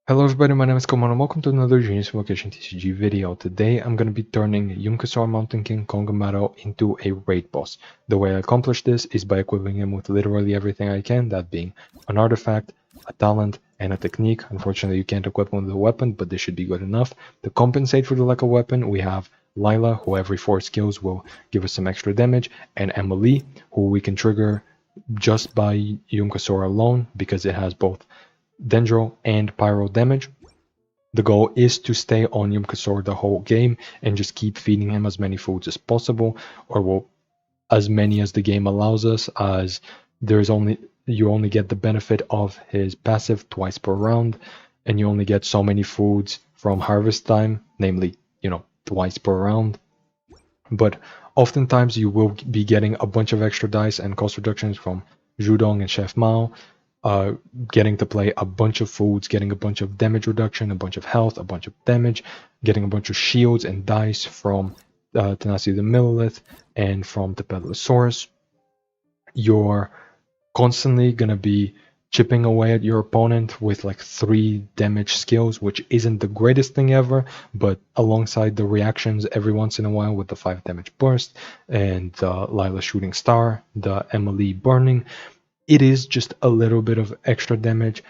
Hello everybody, my name is Koman and welcome to another Genius Location TCG video. Today I'm going to be turning Chungus Mountain King Kongamaro into a raid boss. The way I accomplish this is by equipping him with literally everything I can, that being an artifact, a talent, and a technique. Unfortunately you can't equip him with a weapon, but this should be good enough. To compensate for the lack of weapon, we have Lila, who every 4 skills will give us some extra damage, and Emily, who we can trigger just by Chungus alone because it has both Dendro and Pyro damage. The goal is to stay on Yumkasor the whole game and just keep feeding him as many foods as possible, or well, as many as the game allows us, as you only get the benefit of his passive twice per round, and you only get so many foods from harvest time, namely, twice per round. But oftentimes you will be getting a bunch of extra dice and cost reductions from Judong and Chef Mao, getting to play a bunch of foods, getting a bunch of damage reduction, a bunch of health, a bunch of damage, getting a bunch of shields and dice from Tenacity the Millilith and from the Pelosaurus. You're constantly going to be chipping away at your opponent with like 3 damage skills, which isn't the greatest thing ever, but alongside the reactions every once in a while with the 5 damage burst and the Lila Shooting Star, the Emily Burning, it is just a little bit of extra damage.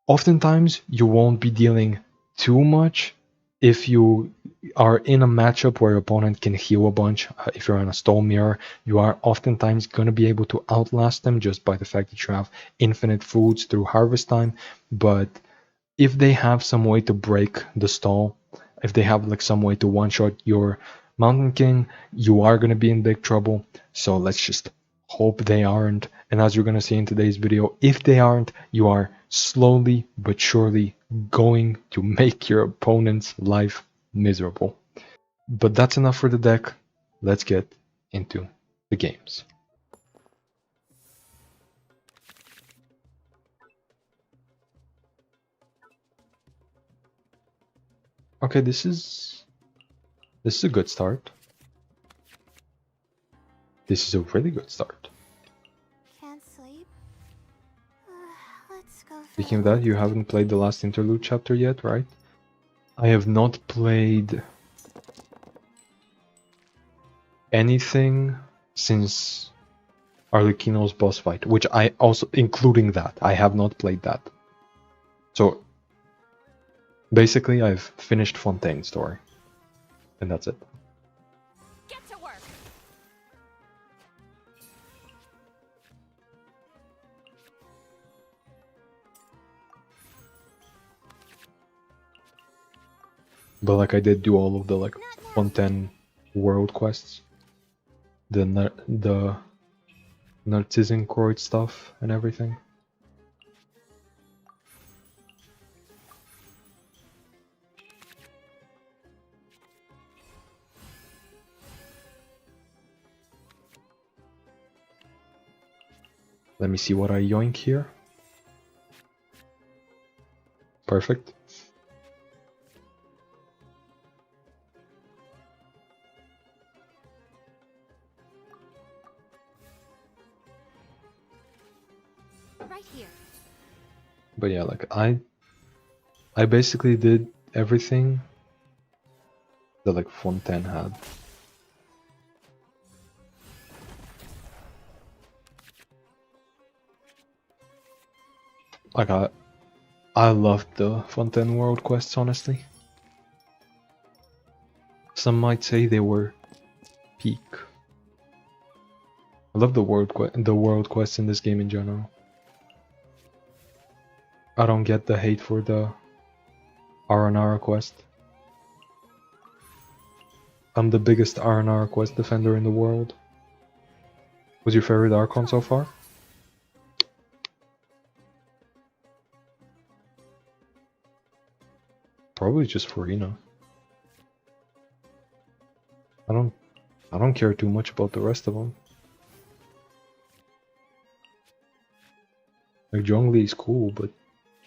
Oftentimes, you won't be dealing too much if you are in a matchup where your opponent can heal a bunch. If you're in a Stole Mirror, you are oftentimes going to be able to outlast them just by the fact that you have infinite foods through harvest time. But if they have some way to break the stall, if they have like some way to one-shot your Mountain King, you are going to be in big trouble. So let's just hope they aren't. And as you're going to see in today's video, if they aren't, you are slowly but surely going to make your opponent's life miserable. But that's enough for the deck. Let's get into the games. Okay, this is a good start. This is a really good start. Can't sleep. Let's go. Speaking of that, you haven't played the last interlude chapter yet, right? I have not played anything since Arlecchino's boss fight, which I also, including that, I have not played that. So basically I've finished Fontaine's story, and that's it. Get to work. But like I did do all of the like Fontaine world quests, the Narzisenkreuz stuff and everything. Let me see what I yoink here. Perfect. Right here. But yeah, like I basically did everything that like Fontaine had. Like I loved the Fontaine world quests, honestly. Some might say they were peak. I love the world quests in this game in general. I don't get the hate for the Aranara quest. I'm the biggest Aranara quest defender in the world. What's your favorite Archon so far? Probably just Farina. I don't care too much about the rest of them. Like Zhongli is cool, but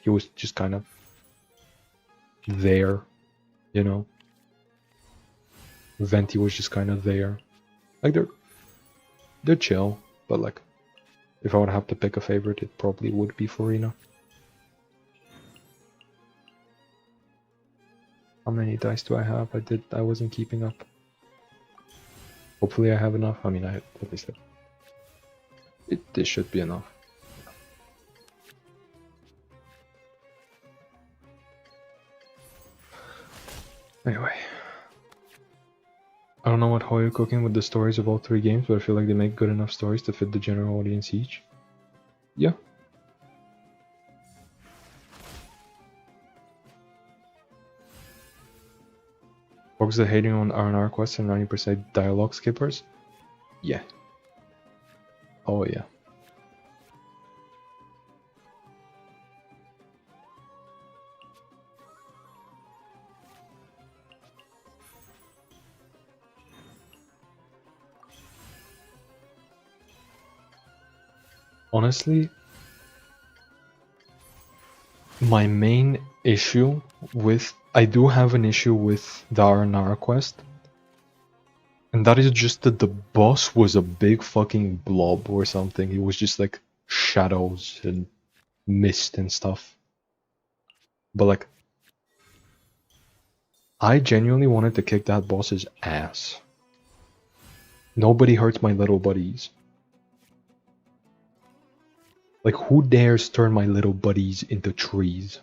he was just kind of there, you know. Venti was just kind of there. Like they're chill, but like if I would have to pick a favorite, it probably would be Farina. How many dice do I have? I wasn't keeping up. Hopefully I have enough. I mean, I at least this should be enough. Anyway. I don't know what Hoyo cooking with the stories of all three games, but I feel like they make good enough stories to fit the general audience each. Yeah. Folks that hating on R&R quests and 90% dialogue skippers? Yeah. Oh yeah. Honestly, my main issue with... I do have an issue with the R&R quest. And that is just that the boss was a big fucking blob or something. It was just like shadows and mist and stuff. But like, I genuinely wanted to kick that boss's ass. Nobody hurts my little buddies. Like, who dares turn my little buddies into trees?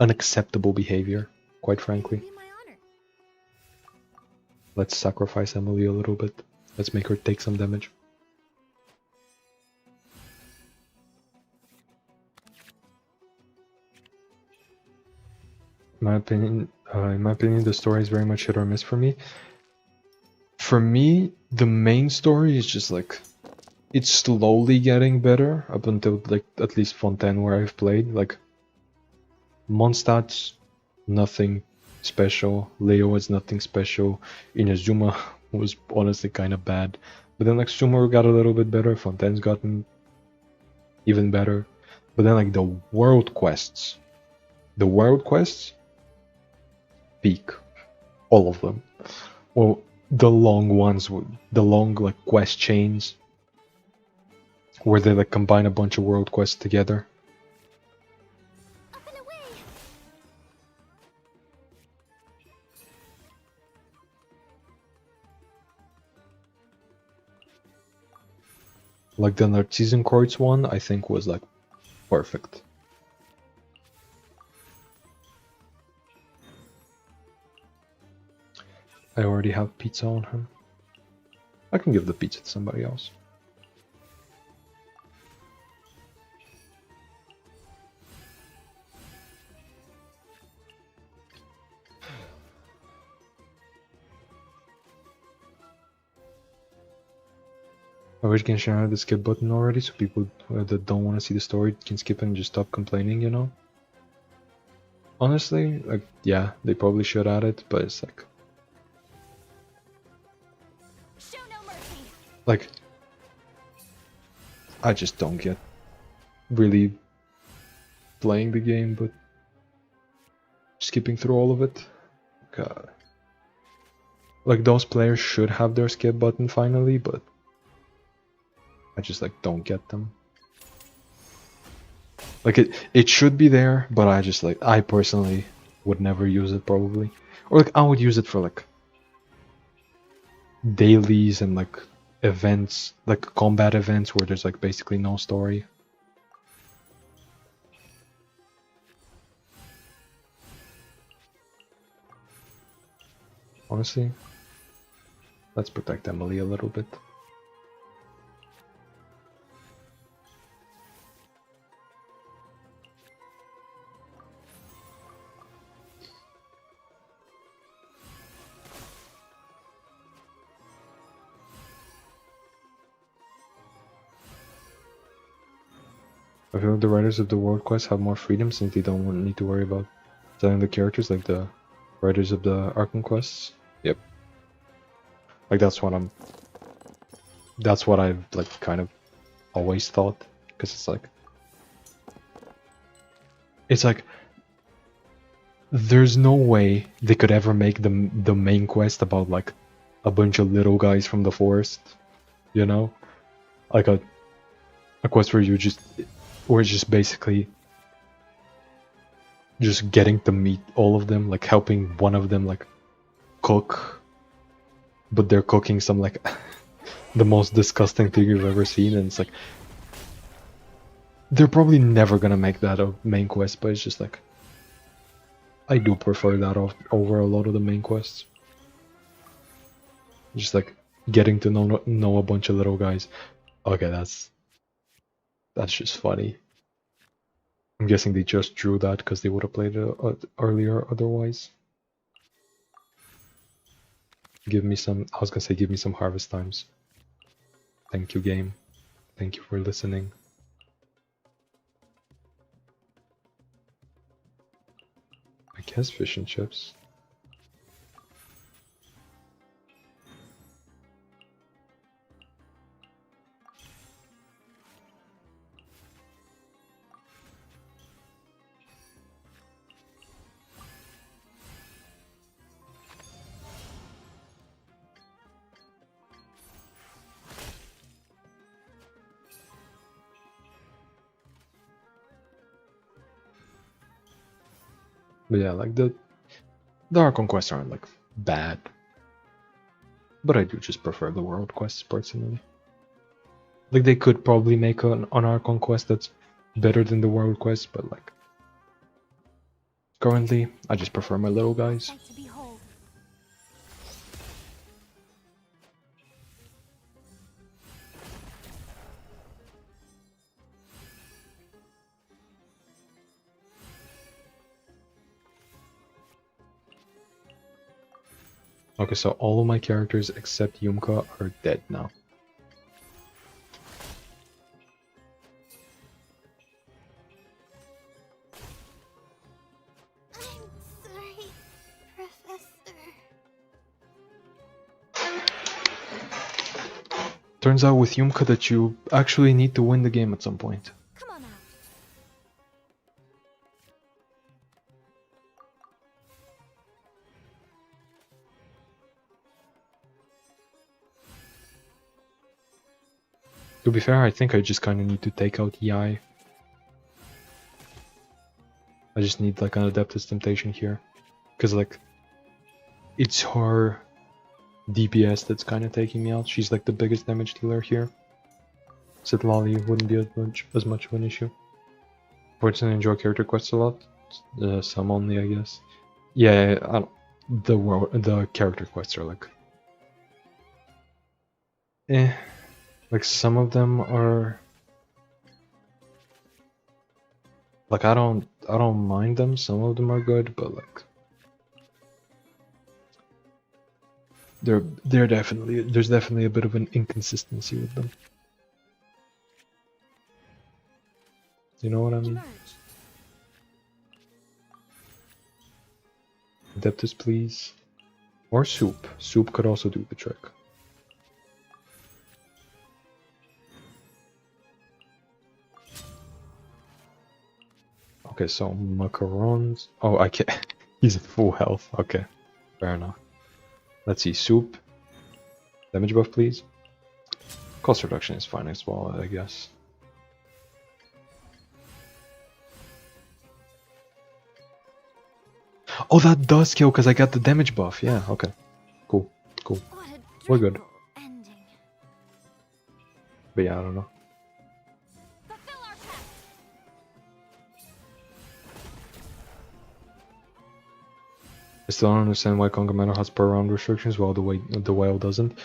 Unacceptable behavior, quite frankly. Let's sacrifice Emily a little bit. Let's make her take some damage. In my opinion, the story is very much hit or miss for me. For me, the main story is just like, it's slowly getting better up until like at least Fontaine where I've played. Like, Mondstadt's nothing special, Leo is nothing special, Inazuma was honestly kind of bad. But then like Sumeru got a little bit better, Fontaine's gotten even better. But then like the world quests, peak. All of them. Well, the long ones, the long like quest chains, where they like combine a bunch of world quests together. Up and away. Like the Narcisan Courts one, I think was like perfect. I already have pizza on him. I can give the pizza to somebody else. I wish Genshin had the skip button already, so people that don't want to see the story can skip it and just stop complaining, you know? Honestly, like, yeah, they probably should add it, but it's like... Show no mercy. Like, I just don't get really playing the game, but skipping through all of it. God. Like, those players should have their skip button finally, but I just like don't get them. Like it should be there, but I just like, I personally would never use it probably. Or like I would use it for like dailies and like events, like combat events where there's like basically no story. Honestly, let's protect Emily a little bit. I feel like the writers of the world quests have more freedom since they don't need to worry about selling the characters like the writers of the Arkham quests. Yep. Like that's what I've like kind of always thought, because it's like there's no way they could ever make the main quest about like a bunch of little guys from the forest, you know, like a quest where it's just basically just getting to meet all of them, like helping one of them like cook, but they're cooking some like the most disgusting thing you've ever seen, and it's like they're probably never gonna make that a main quest, but it's just like I do prefer that over a lot of the main quests. Just like getting to know a bunch of little guys. Okay, that's just funny. I'm guessing they just drew that because they would have played it earlier otherwise. Give me some, I was gonna say give me some harvest times. Thank you, game. Thank you for listening. I guess fish and chips. But yeah, like the Archon quests aren't like bad. But I do just prefer the world quests personally. Like they could probably make an Archon quest that's better than the world quest, but like currently I just prefer my little guys. Sight to behold. Okay, so all of my characters except Yumka are dead now. I'm sorry, Professor. Turns out with Yumka that you actually need to win the game at some point. Come on out. To be fair, I think I just kind of need to take out Yai. I just need like an Adeptus Temptation here. Because like, it's her DPS that's kind of taking me out. She's like the biggest damage dealer here. Lolly wouldn't be as much of an issue. Fortunately, enjoy character quests a lot. Some only, I guess. Yeah, the character quests are like... Like some of them are... Like I don't mind them, some of them are good, but like... There's definitely a bit of an inconsistency with them. You know what I mean? Emerge. Adeptus, please. Or soup. Soup could also do the trick. Okay, so macarons. Oh, I can't. He's at full health. Okay, fair enough. Let's see, soup. Damage buff, please. Cost reduction is fine as well, I guess. Oh, that does kill because I got the damage buff. Yeah, okay. Cool, cool. What a We're good. dreadful ending. But yeah, I don't know. Fulfill our task. I still don't understand why Congamano has per round restrictions while the whale doesn't.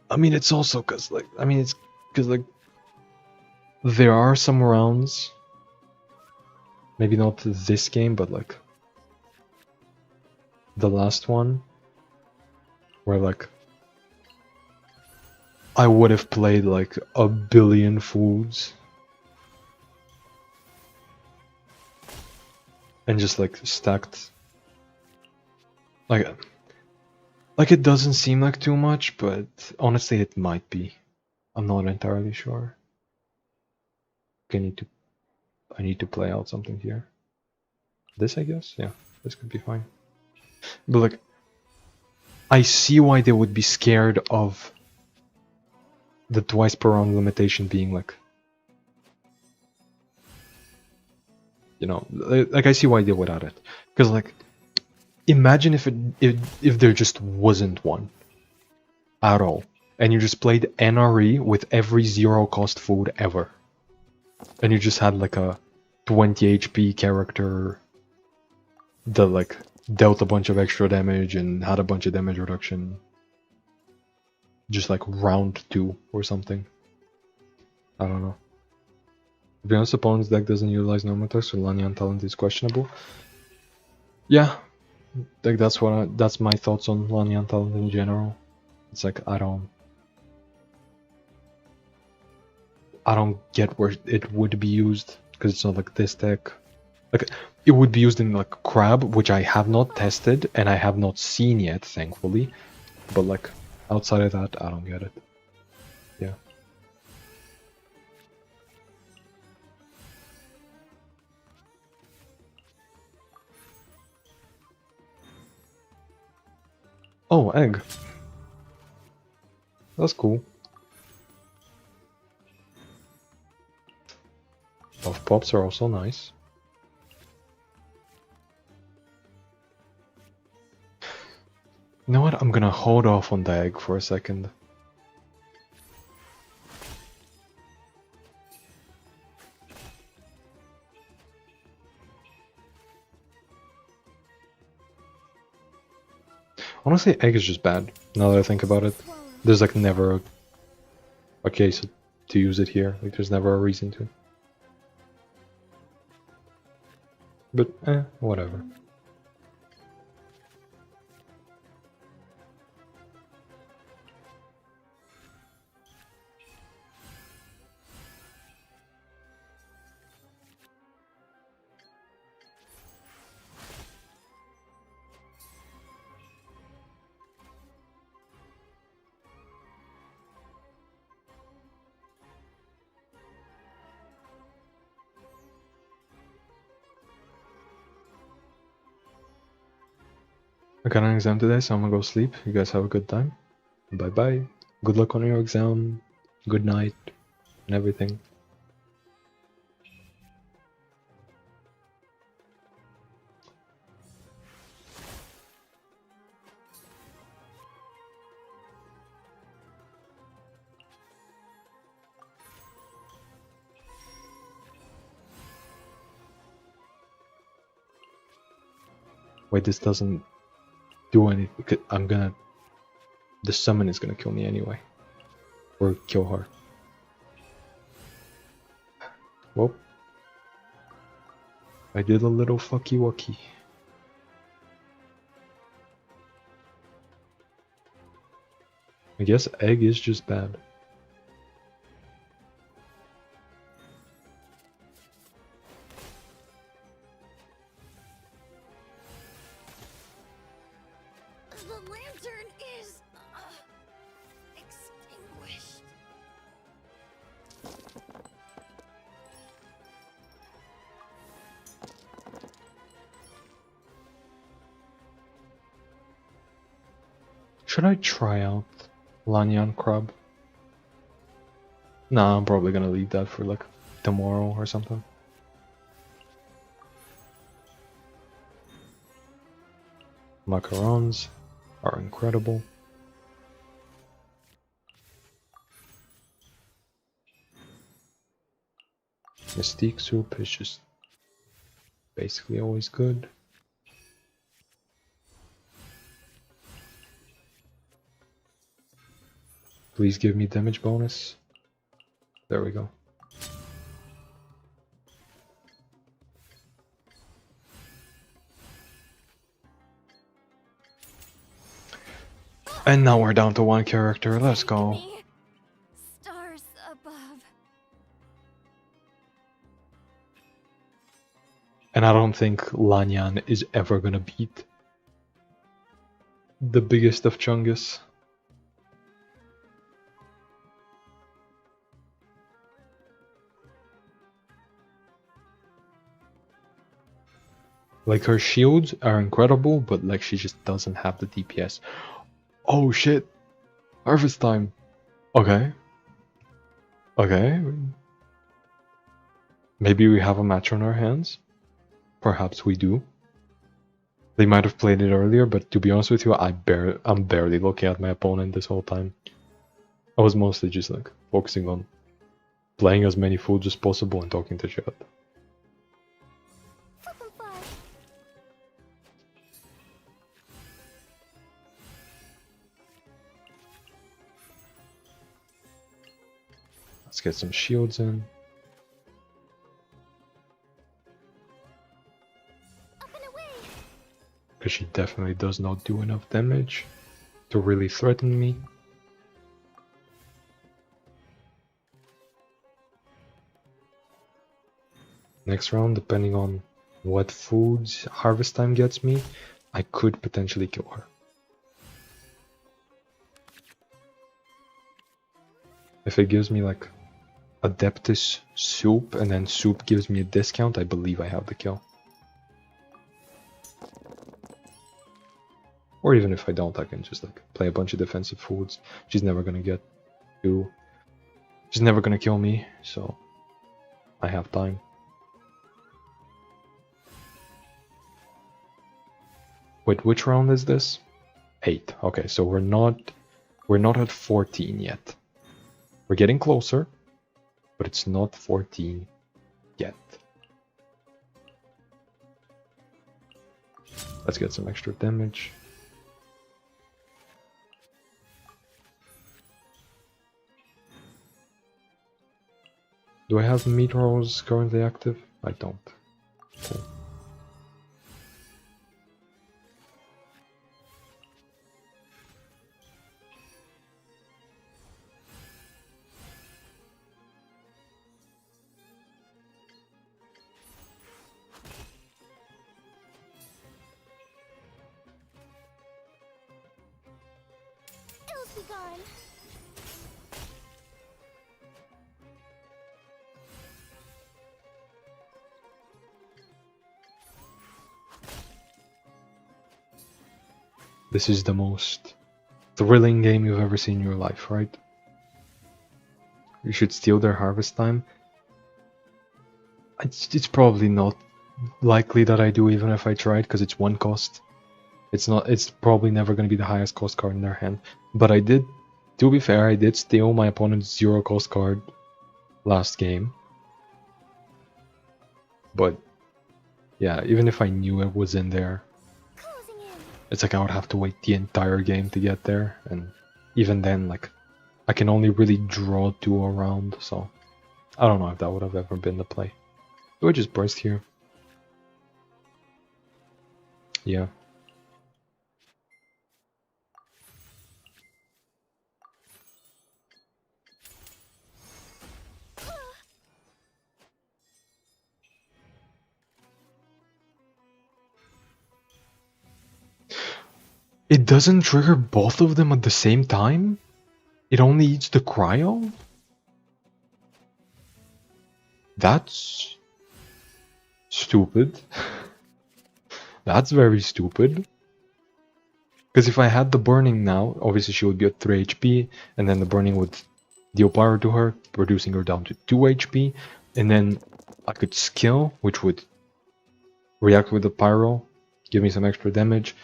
I mean, it's also because like there are some rounds. Maybe not this game, but like the last one, where like I would have played like a billion foods and just like stacked. Like it doesn't seem like too much, but honestly it might be. I'm not entirely sure. Okay, I need to play out something here. This, I guess? Yeah, this could be fine. But like, I see why they would be scared of the twice per round limitation being like... You know, like I see why they would add it. Because like, imagine if there just wasn't one at all, and you just played NRE with every zero cost food ever, and you just had like a 20 HP character that like dealt a bunch of extra damage and had a bunch of damage reduction, just like round 2 or something. I don't know. To be honest, opponent's deck doesn't utilize Nomatex, so Lanyan talent is questionable. Yeah, like that's my thoughts on Lanyan talent in general. It's like I don't get where it would be used, because it's not like this deck. Like it would be used in like Crab, which I have not tested and I have not seen yet, thankfully. But like outside of that, I don't get it. Yeah. Oh, egg. That's cool. Buff pops are also nice. You know what? I'm gonna hold off on the egg for a second. Honestly, egg is just bad, now that I think about it. There's like never a case to use it here. Like there's never a reason to. But whatever. I got an exam today, so I'm gonna go sleep. You guys have a good time. Bye bye. Good luck on your exam. Good night. And everything. Wait, this doesn't do anything. I'm gonna... The summon is gonna kill me anyway. Or kill her. Well, I did a little fucky wucky. I guess egg is just bad. The lantern is extinguished. Should I try out Lanyan Crab? Nah, I'm probably gonna leave that for like tomorrow or something. Macarons are incredible. Mystique soup is just basically always good. Please give me damage bonus. There we go. And now we're down to one character. Let's go. Stars above. And I don't think Lanyan is ever gonna beat the biggest of Chungus. Like her shields are incredible, but like she just doesn't have the DPS. Oh shit! Harvest time! Okay. Okay. Maybe we have a match on our hands? Perhaps we do. They might have played it earlier, but to be honest with you, I'm barely looking at my opponent this whole time. I was mostly just like focusing on playing as many foods as possible and talking to chat. Let's get some shields in. Because she definitely does not do enough damage to really threaten me. Next round, depending on what foods harvest time gets me, I could potentially kill her. If it gives me like Adeptus soup and then soup gives me a discount, I believe I have the kill. Or even if I don't, I can just like play a bunch of defensive foods. She's never gonna get to... She's never gonna kill me, so I have time. Wait, which round is this? 8. Okay, so we're not at 14 yet. We're getting closer, but it's not 14 yet. Let's get some extra damage. Do I have meat rolls currently active? I don't. Cool. Be gone. This is the most thrilling game you've ever seen in your life, right? You should steal their harvest time. It's probably not likely that I do, even if I tried, because it's 1 cost. It's probably never going to be the highest cost card in their hand. But I did, to be fair, I did steal my opponent's 0 cost card last game. But yeah, even if I knew it was in there, it's like I would have to wait the entire game to get there, and even then, like, I can only really draw 2 around, so I don't know if that would have ever been the play. Do I just burst here? Yeah. It doesn't trigger both of them at the same time? It only eats the cryo? That's stupid. That's very stupid. Because if I had the burning now, obviously she would be at 3 HP, and then the burning would deal power to her, reducing her down to 2 HP, and then I could skill, which would react with the pyro, give me some extra damage,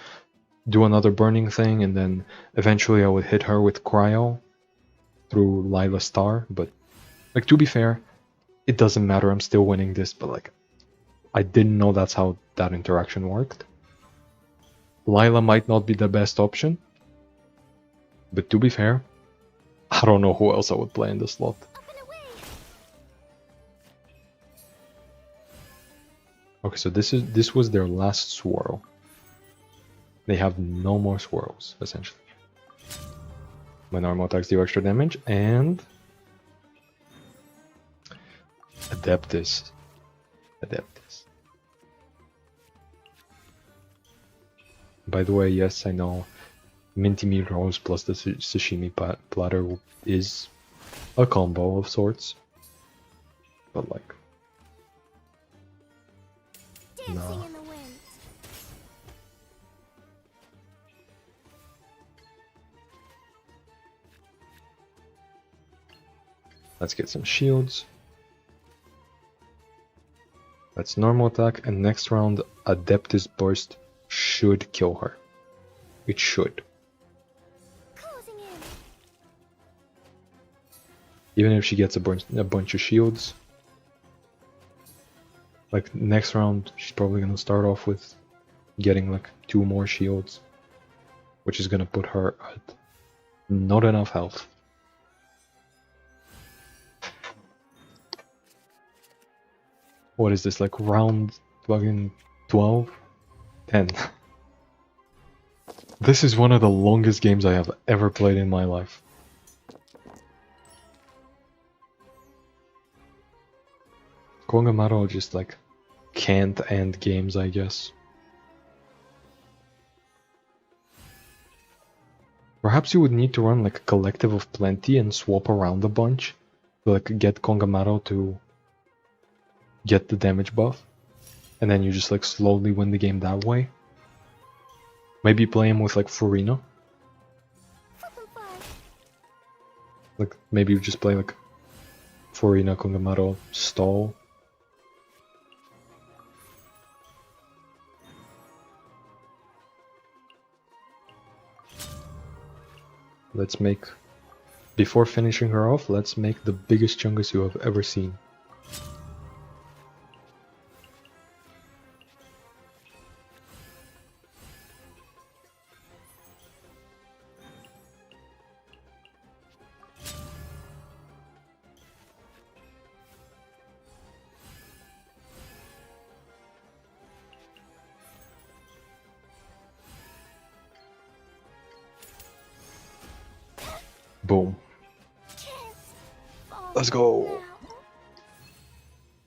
do another burning thing, and then eventually I would hit her with cryo through Lila Star. But like, to be fair, it doesn't matter, I'm still winning this, but like, I didn't know that's how that interaction worked. Lila might not be the best option, but to be fair, I don't know who else I would play in this slot. Okay, so this was their last swirl. They have no more swirls, essentially. My normal attacks deal extra damage, and Adeptus. Adeptus. By the way, yes, I know minty meat rolls plus the sashimi platter is a combo of sorts, but like, no. Let's get some shields. That's normal attack, and next round Adeptus Burst should kill her. It should. Closing in. Even if she gets a bunch of shields. Like next round, she's probably gonna start off with getting like 2 more shields, which is gonna put her at not enough health. What is this, like round fucking 12? 10. This is one of the longest games I have ever played in my life. Kongamaro just like can't end games, I guess. Perhaps you would need to run like a collective of plenty and swap around a bunch to like get Kongamaro to get the damage buff, and then you just like slowly win the game that way. Maybe play him with like Furina. Like maybe you just play like Furina, Kongamaro, stall. Let's make, before finishing her off, let's make the biggest Chungus you have ever seen. Boom. Let's go.